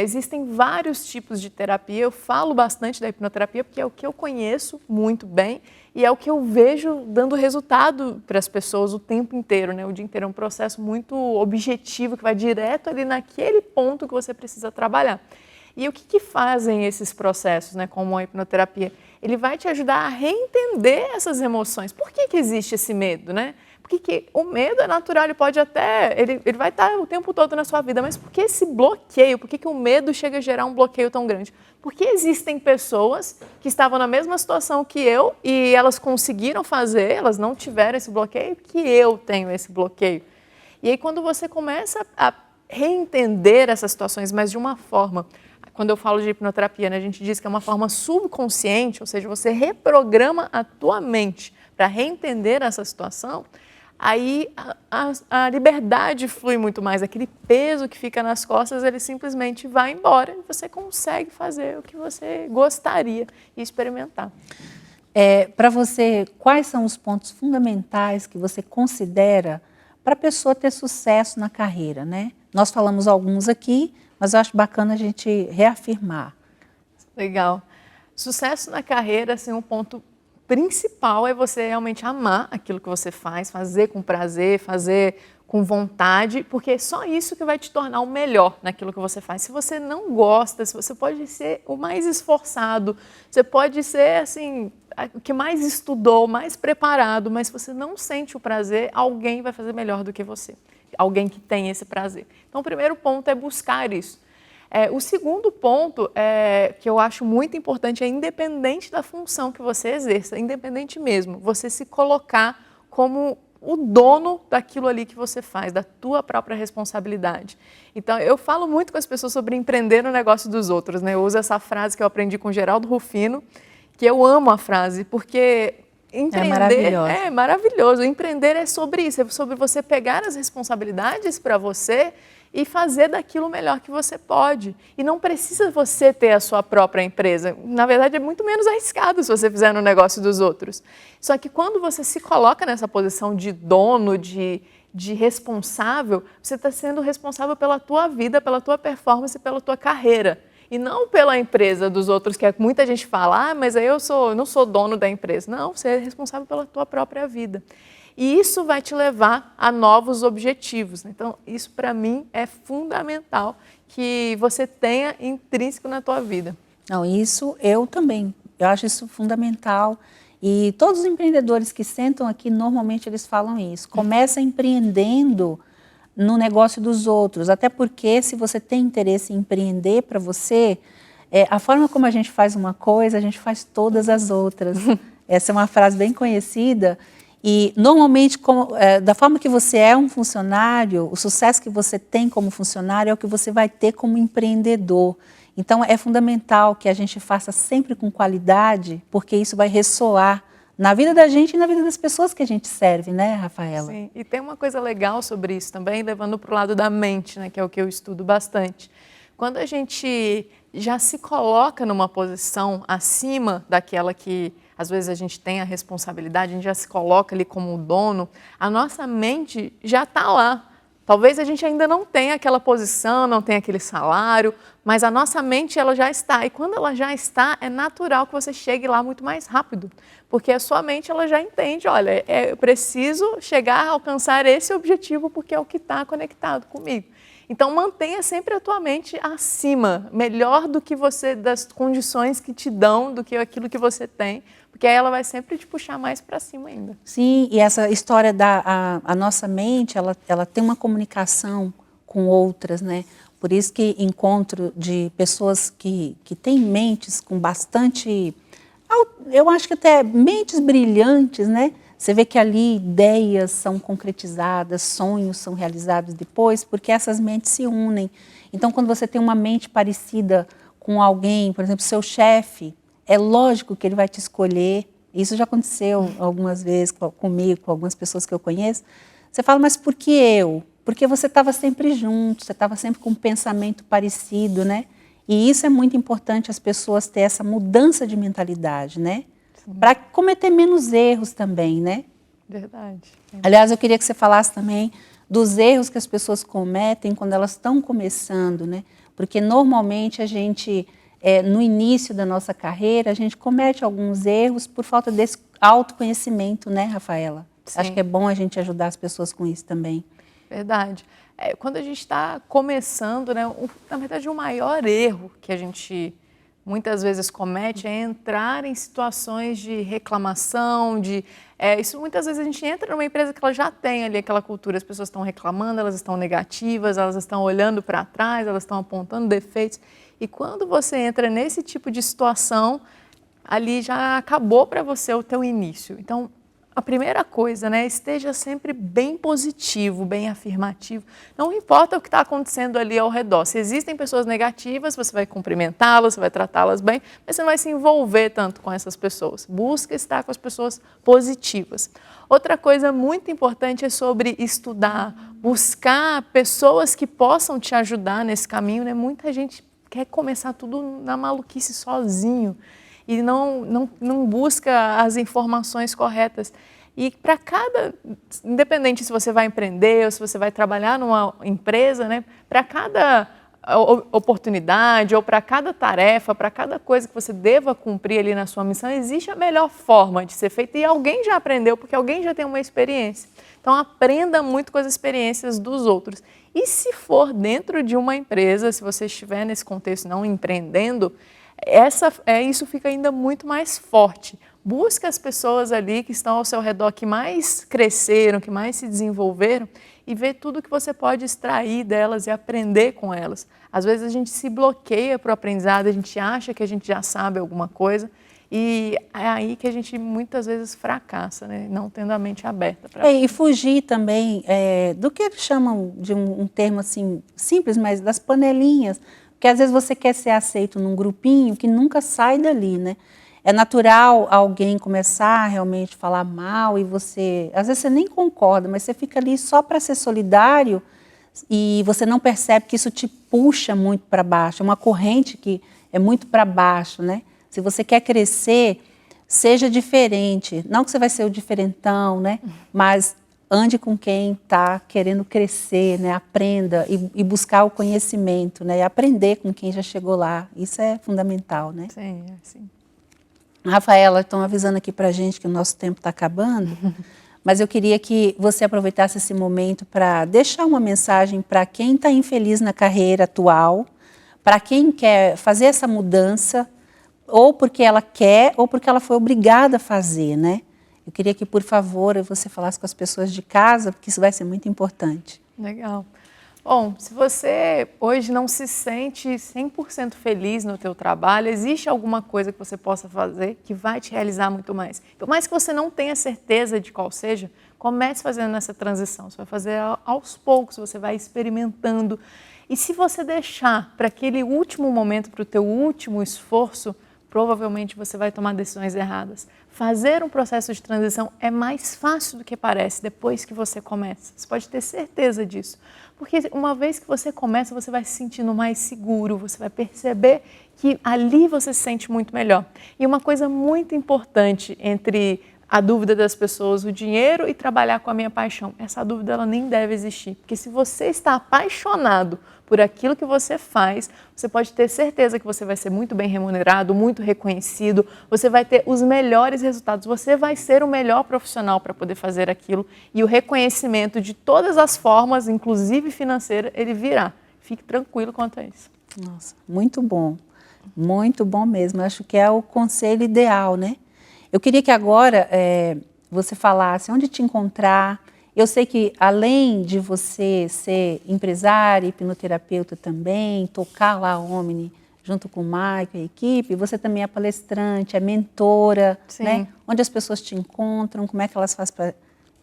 Existem vários tipos de terapia, eu falo bastante da hipnoterapia porque é o que eu conheço muito bem e é o que eu vejo dando resultado para as pessoas o tempo inteiro, né? O dia inteiro é um processo muito objetivo que vai direto ali naquele ponto que você precisa trabalhar. E o que fazem esses processos, né, como a hipnoterapia? Ele vai te ajudar a reentender essas emoções. Por que existe esse medo, né? Porque o medo é natural, ele vai estar o tempo todo na sua vida, mas por que esse bloqueio? Por que o medo chega a gerar um bloqueio tão grande? Porque existem pessoas que estavam na mesma situação que eu e elas conseguiram fazer, elas não tiveram esse bloqueio, que eu tenho esse bloqueio. E aí quando você começa a reentender essas situações, mas de uma forma, quando eu falo de hipnoterapia, né, a gente diz que é uma forma subconsciente, ou seja, você reprograma a tua mente para reentender essa situação, aí a liberdade flui muito mais, aquele peso que fica nas costas, ele simplesmente vai embora e você consegue fazer o que você gostaria e experimentar. Para você, quais são os pontos fundamentais que você considera para a pessoa ter sucesso na carreira, né? Nós falamos alguns aqui, mas eu acho bacana a gente reafirmar. Legal. Sucesso na carreira, assim, um ponto principal é você realmente amar aquilo que você faz, fazer com prazer, fazer com vontade, porque é só isso que vai te tornar o melhor naquilo que você faz. Se você não gosta, se você pode ser o mais esforçado, você pode ser assim, o que mais estudou, mais preparado, mas se você não sente o prazer, alguém vai fazer melhor do que você. Alguém que tem esse prazer. Então, o primeiro ponto é buscar isso. O segundo ponto, que eu acho muito importante, é independente da função que você exerça, independente mesmo, você se colocar como o dono daquilo ali que você faz, da tua própria responsabilidade. Então, eu falo muito com as pessoas sobre empreender no negócio dos outros, né? Eu uso essa frase que eu aprendi com Geraldo Rufino, que eu amo a frase, porque empreender é maravilhoso. Empreender é sobre isso, é sobre você pegar as responsabilidades para você e fazer daquilo o melhor que você pode. E não precisa você ter a sua própria empresa. Na verdade, é muito menos arriscado se você fizer no negócio dos outros. Só que quando você se coloca nessa posição de dono, de responsável, você está sendo responsável pela tua vida, pela tua performance, pela tua carreira. E não pela empresa dos outros, que muita gente fala, mas aí eu não sou dono da empresa. Não, você é responsável pela tua própria vida. E isso vai te levar a novos objetivos. Então, isso para mim é fundamental que você tenha intrínseco na tua vida. Não, isso eu também. Eu acho isso fundamental. E todos os empreendedores que sentam aqui, normalmente eles falam isso. Começa empreendendo no negócio dos outros, até porque se você tem interesse em empreender para você, a forma como a gente faz uma coisa, a gente faz todas as outras. Essa é uma frase bem conhecida. E, normalmente, da forma que você é um funcionário, o sucesso que você tem como funcionário é o que você vai ter como empreendedor. Então, é fundamental que a gente faça sempre com qualidade, porque isso vai ressoar na vida da gente e na vida das pessoas que a gente serve, né, Rafaela? Sim, e tem uma coisa legal sobre isso também, levando para o lado da mente, né, que é o que eu estudo bastante. Quando a gente já se coloca numa posição acima daquela que às vezes a gente tem a responsabilidade, a gente já se coloca ali como o dono, a nossa mente já está lá. Talvez a gente ainda não tenha aquela posição, não tenha aquele salário, mas a nossa mente ela já está. E quando ela já está, é natural que você chegue lá muito mais rápido. Porque a sua mente ela já entende, olha, eu preciso chegar a alcançar esse objetivo porque é o que está conectado comigo. Então mantenha sempre a tua mente acima, melhor do que você, das condições que te dão, do que aquilo que você tem, porque aí ela vai sempre te puxar mais para cima ainda. Sim, e essa história a nossa mente, ela tem uma comunicação com outras, né? Por isso que encontro de pessoas que têm mentes com bastante, eu acho que até mentes brilhantes, né? Você vê que ali ideias são concretizadas, sonhos são realizados depois, porque essas mentes se unem. Então, quando você tem uma mente parecida com alguém, por exemplo, seu chefe, é lógico que ele vai te escolher. Isso já aconteceu algumas vezes comigo, com algumas pessoas que eu conheço. Você fala, mas por que eu? Porque você estava sempre junto, você estava sempre com um pensamento parecido, né? E isso é muito importante, as pessoas terem essa mudança de mentalidade, né? Para cometer menos erros também, né? Verdade. Aliás, eu queria que você falasse também dos erros que as pessoas cometem quando elas estão começando, né? Porque normalmente a gente, no início da nossa carreira, a gente comete alguns erros por falta desse autoconhecimento, né, Rafaela? Sim. Acho que é bom a gente ajudar as pessoas com isso também. Verdade. Quando a gente está começando, né, na verdade o maior erro que a gente muitas vezes comete é entrar em situações de reclamação, isso muitas vezes a gente entra numa empresa que ela já tem ali aquela cultura, as pessoas estão reclamando, elas estão negativas, elas estão olhando para trás, elas estão apontando defeitos. E quando você entra nesse tipo de situação, ali já acabou para você o teu início. Então, a primeira coisa, né, esteja sempre bem positivo, bem afirmativo. Não importa o que está acontecendo ali ao redor. Se existem pessoas negativas, você vai cumprimentá-las, você vai tratá-las bem, mas você não vai se envolver tanto com essas pessoas. Busca estar com as pessoas positivas. Outra coisa muito importante é sobre estudar, buscar pessoas que possam te ajudar nesse caminho, né? Muita gente quer começar tudo na maluquice sozinho e não busca as informações corretas. E para independente se você vai empreender ou se você vai trabalhar numa empresa, né, para cada oportunidade ou para cada tarefa, para cada coisa que você deva cumprir ali na sua missão, existe a melhor forma de ser feita e alguém já aprendeu, porque alguém já tem uma experiência. Então aprenda muito com as experiências dos outros. E se for dentro de uma empresa, se você estiver nesse contexto não empreendendo, isso fica ainda muito mais forte. Busca as pessoas ali que estão ao seu redor, que mais cresceram, que mais se desenvolveram e vê tudo que você pode extrair delas e aprender com elas. Às vezes a gente se bloqueia para o aprendizado, a gente acha que a gente já sabe alguma coisa e é aí que a gente muitas vezes fracassa, né? Não tendo a mente aberta. E fugir também do que eles chamam de um termo assim simples, mas das panelinhas. Porque às vezes você quer ser aceito num grupinho que nunca sai dali, né? É natural alguém começar a realmente falar mal e você... Às vezes você nem concorda, mas você fica ali só para ser solidário e você não percebe que isso te puxa muito para baixo. É uma corrente que é muito para baixo, né? Se você quer crescer, seja diferente. Não que você vai ser o diferentão, né? Mas ande com quem está querendo crescer, né? Aprenda e buscar o conhecimento, né? E aprender com quem já chegou lá. Isso é fundamental, né? Sim, sim. Rafaela, estão avisando aqui para a gente que o nosso tempo está acabando, mas eu queria que você aproveitasse esse momento para deixar uma mensagem para quem está infeliz na carreira atual, para quem quer fazer essa mudança, ou porque ela quer ou porque ela foi obrigada a fazer, né? Eu queria que, por favor, você falasse com as pessoas de casa, porque isso vai ser muito importante. Legal. Bom, se você hoje não se sente 100% feliz no teu trabalho, existe alguma coisa que você possa fazer que vai te realizar muito mais. Por mais que você não tenha certeza de qual seja, comece fazendo essa transição. Você vai fazer aos poucos, você vai experimentando. E se você deixar para aquele último momento, para o teu último esforço, provavelmente você vai tomar decisões erradas. Fazer um processo de transição é mais fácil do que parece depois que você começa. Você pode ter certeza disso. Porque uma vez que você começa, você vai se sentindo mais seguro, você vai perceber que ali você se sente muito melhor. E uma coisa muito importante entre a dúvida das pessoas, o dinheiro e trabalhar com a minha paixão, essa dúvida ela nem deve existir. Porque se você está apaixonado por aquilo que você faz, você pode ter certeza que você vai ser muito bem remunerado, muito reconhecido, você vai ter os melhores resultados, você vai ser o melhor profissional para poder fazer aquilo e o reconhecimento de todas as formas, inclusive financeira, ele virá. Fique tranquilo quanto a isso. Nossa, muito bom mesmo. Eu acho que é o conselho ideal, né? Eu queria que agora você falasse onde te encontrar. Eu sei que, além de você ser empresária, hipnoterapeuta também, tocar lá a Omni junto com o Maico e a equipe, você também é palestrante, é mentora, né? Onde as pessoas te encontram, como é que elas fazem para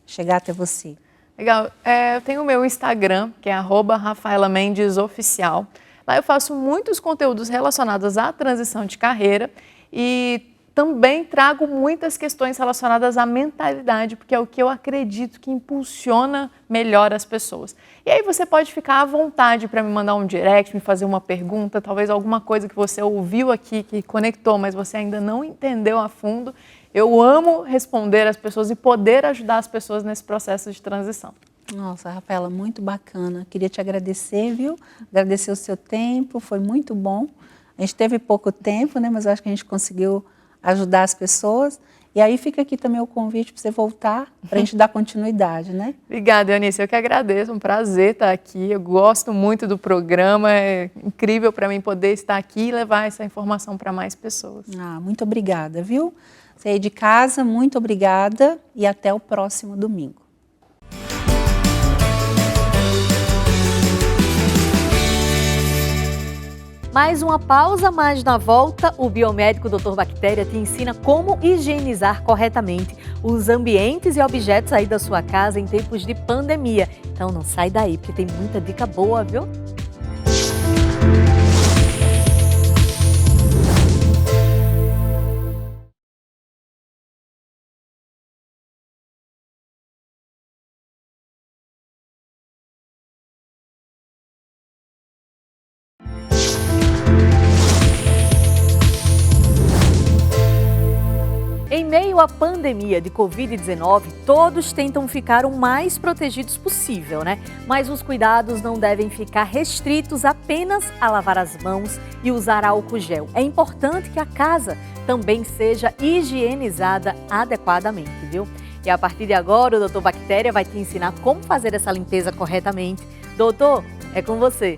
chegar até você? Legal. Eu tenho o meu Instagram, que é @RafaelaMendesOficial. Lá eu faço muitos conteúdos relacionados à transição de carreira e também trago muitas questões relacionadas à mentalidade, porque é o que eu acredito que impulsiona melhor as pessoas. E aí você pode ficar à vontade para me mandar um direct, me fazer uma pergunta, talvez alguma coisa que você ouviu aqui, que conectou, mas você ainda não entendeu a fundo. Eu amo responder às pessoas e poder ajudar as pessoas nesse processo de transição. Nossa, Rafaela, muito bacana. Queria te agradecer, viu? Agradecer o seu tempo, foi muito bom. A gente teve pouco tempo, né? Mas eu acho que a gente conseguiu ajudar as pessoas. E aí fica aqui também o convite para você voltar, para a gente dar continuidade, né? Obrigada, Eunice. Eu que agradeço, um prazer estar aqui. Eu gosto muito do programa, é incrível para mim poder estar aqui e levar essa informação para mais pessoas. Muito obrigada, viu? Você aí de casa, muito obrigada e até o próximo domingo. Mais uma pausa, mas na volta, o biomédico Dr. Bactéria te ensina como higienizar corretamente os ambientes e objetos aí da sua casa em tempos de pandemia. Então não sai daí, porque tem muita dica boa, viu? Em meio à pandemia de Covid-19, todos tentam ficar o mais protegidos possível, né? Mas os cuidados não devem ficar restritos apenas a lavar as mãos e usar álcool gel. É importante que a casa também seja higienizada adequadamente, viu? E a partir de agora, o Dr. Bactéria vai te ensinar como fazer essa limpeza corretamente. Doutor, é com você.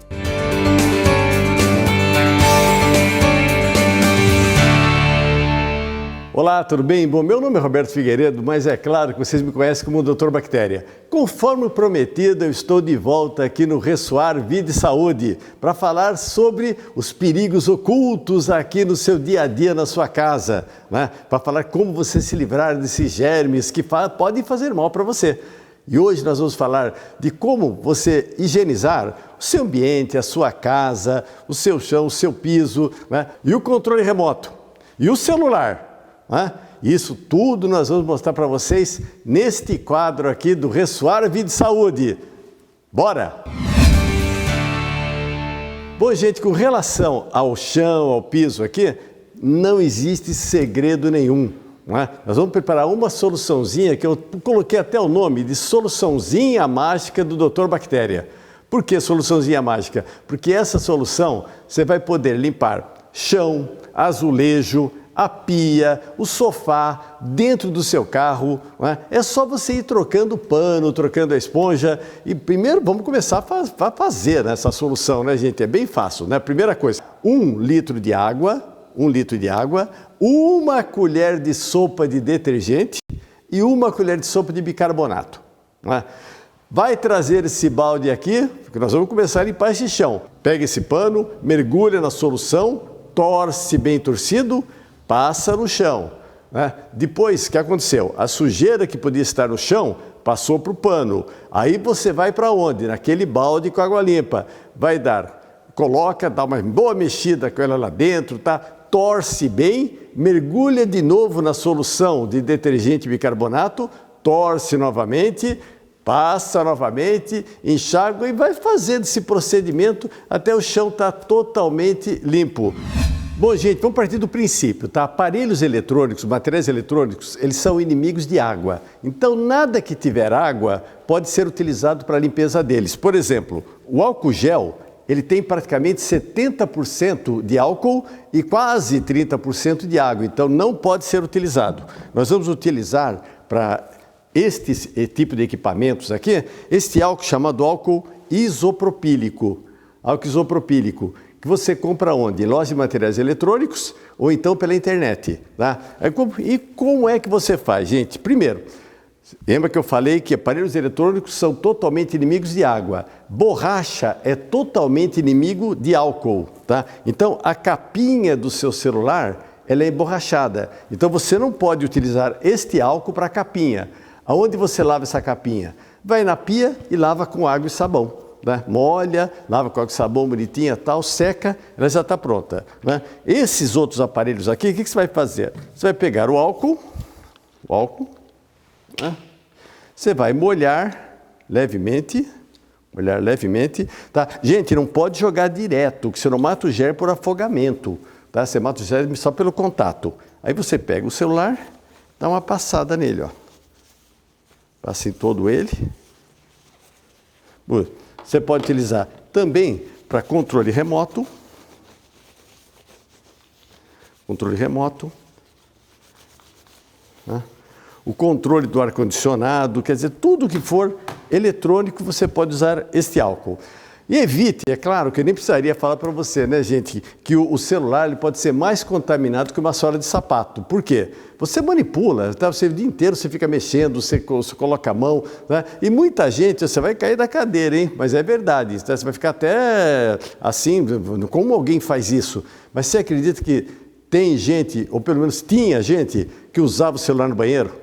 Olá, tudo bem? Bom, meu nome é Roberto Figueiredo, mas é claro que vocês me conhecem como Dr. Bactéria. Conforme prometido, eu estou de volta aqui no Ressoar Vida e Saúde para falar sobre os perigos ocultos aqui no seu dia a dia na sua casa, né? Para falar como você se livrar desses germes que podem fazer mal para você. E hoje nós vamos falar de como você higienizar o seu ambiente, a sua casa, o seu chão, o seu piso, né? E o controle remoto, e o celular. Isso tudo nós vamos mostrar para vocês neste quadro aqui do Ressoar Vida e Saúde. Bora! Bom, gente, com relação ao chão, ao piso aqui, não existe segredo nenhum. Nós vamos preparar uma soluçãozinha que eu coloquei até o nome de soluçãozinha mágica do Dr. Bactéria. Por que soluçãozinha mágica? Porque essa solução você vai poder limpar chão, azulejo, a pia, o sofá, dentro do seu carro. É só você ir trocando o pano, trocando a esponja. E primeiro vamos começar a fazer essa solução, né, gente? É bem fácil, né? Primeira coisa, 1 litro de água, 1 litro de água, 1 colher de sopa de detergente e 1 colher de sopa de bicarbonato. Né? Vai trazer esse balde aqui, porque nós vamos começar a limpar esse chão. Pega esse pano, mergulha na solução, torce bem torcido, passa no chão. Né? Depois, o que aconteceu? A sujeira que podia estar no chão passou para o pano. Aí você vai para onde? Naquele balde com água limpa. Vai coloca, dá uma boa mexida com ela lá dentro, tá? Torce bem, mergulha de novo na solução de detergente e bicarbonato, torce novamente, passa novamente, enxágua e vai fazendo esse procedimento até o chão estar totalmente limpo. Bom, gente, vamos partir do princípio, tá? Aparelhos eletrônicos, materiais eletrônicos, eles são inimigos de água. Então, nada que tiver água pode ser utilizado para a limpeza deles. Por exemplo, o álcool gel, ele tem praticamente 70% de álcool e quase 30% de água. Então, não pode ser utilizado. Nós vamos utilizar para este tipo de equipamentos aqui, este álcool chamado álcool isopropílico. Álcool isopropílico, que você compra onde? Em loja de materiais eletrônicos ou então pela internet. Tá? E como é que você faz, gente? Primeiro, lembra que eu falei que aparelhos eletrônicos são totalmente inimigos de água. Borracha é totalmente inimigo de álcool. Tá? Então, a capinha do seu celular, ela é emborrachada. Então, você não pode utilizar este álcool para a capinha. Aonde você lava essa capinha? Vai na pia e lava com água e sabão. Né? Molha, lava com água e sabão bonitinha, tal, seca, ela já está pronta. Né? Esses outros aparelhos aqui, o que você vai fazer? Você vai pegar o álcool, né? Você vai molhar levemente, tá? Gente, não pode jogar direto, que você não mata o germe por afogamento, tá? Você mata o germe só pelo contato. Aí você pega o celular, dá uma passada nele, ó. Passa em todo ele. Você pode utilizar também para controle remoto. Né? O controle do ar-condicionado, quer dizer, tudo que for eletrônico você pode usar este álcool. E evite, é claro que eu nem precisaria falar para você, né, gente, que o celular ele pode ser mais contaminado que uma sola de sapato. Por quê? Você manipula, tá? Você o dia inteiro você fica mexendo, você coloca a mão, né? E muita gente, você vai cair da cadeira, hein? Mas é verdade, tá? Você vai ficar até assim, como alguém faz isso? Mas você acredita que tem gente, ou pelo menos tinha gente, que usava o celular no banheiro?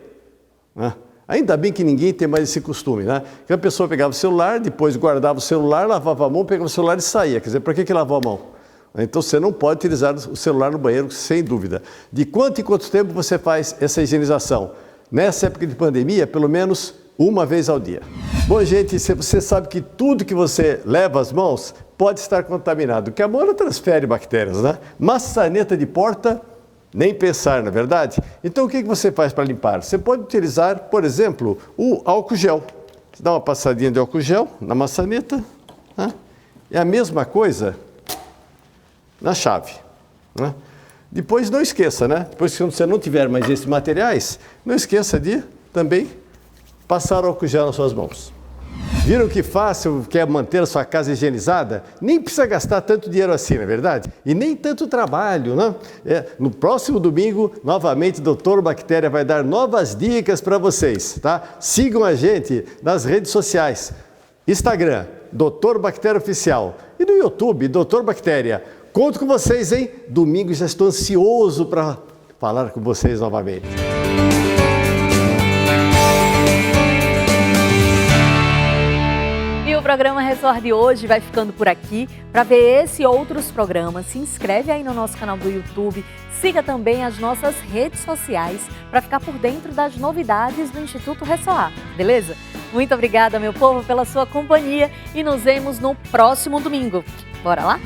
Né? Ainda bem que ninguém tem mais esse costume, né? Que a pessoa pegava o celular, depois guardava o celular, lavava a mão, pegava o celular e saía. Quer dizer, para que lavou a mão? Então você não pode utilizar o celular no banheiro, sem dúvida. De quanto em quanto tempo você faz essa higienização? Nessa época de pandemia, pelo menos uma vez ao dia. Bom, gente, você sabe que tudo que você leva às mãos pode estar contaminado, porque a mão não transfere bactérias, né? Maçaneta de porta, nem pensar, não é verdade? Então, o que você faz para limpar? Você pode utilizar, por exemplo, o álcool gel. Você dá uma passadinha de álcool gel na maçaneta, né? É a mesma coisa na chave. Né? Depois, não esqueça, né? Depois, se você não tiver mais esses materiais, não esqueça de também passar álcool gel nas suas mãos. Viram que fácil que é manter a sua casa higienizada? Nem precisa gastar tanto dinheiro assim, não é verdade? E nem tanto trabalho, né? No próximo domingo, novamente, o Dr. Bactéria vai dar novas dicas para vocês, tá? Sigam a gente nas redes sociais. Instagram, Dr. Bactéria Oficial. E no YouTube, Dr. Bactéria. Conto com vocês, hein? Domingo já estou ansioso para falar com vocês novamente. O programa Ressoar de hoje vai ficando por aqui. Para ver esse e outros programas, se inscreve aí no nosso canal do YouTube, siga também as nossas redes sociais para ficar por dentro das novidades do Instituto Ressoar, beleza? Muito obrigada, meu povo, pela sua companhia e nos vemos no próximo domingo. Bora lá?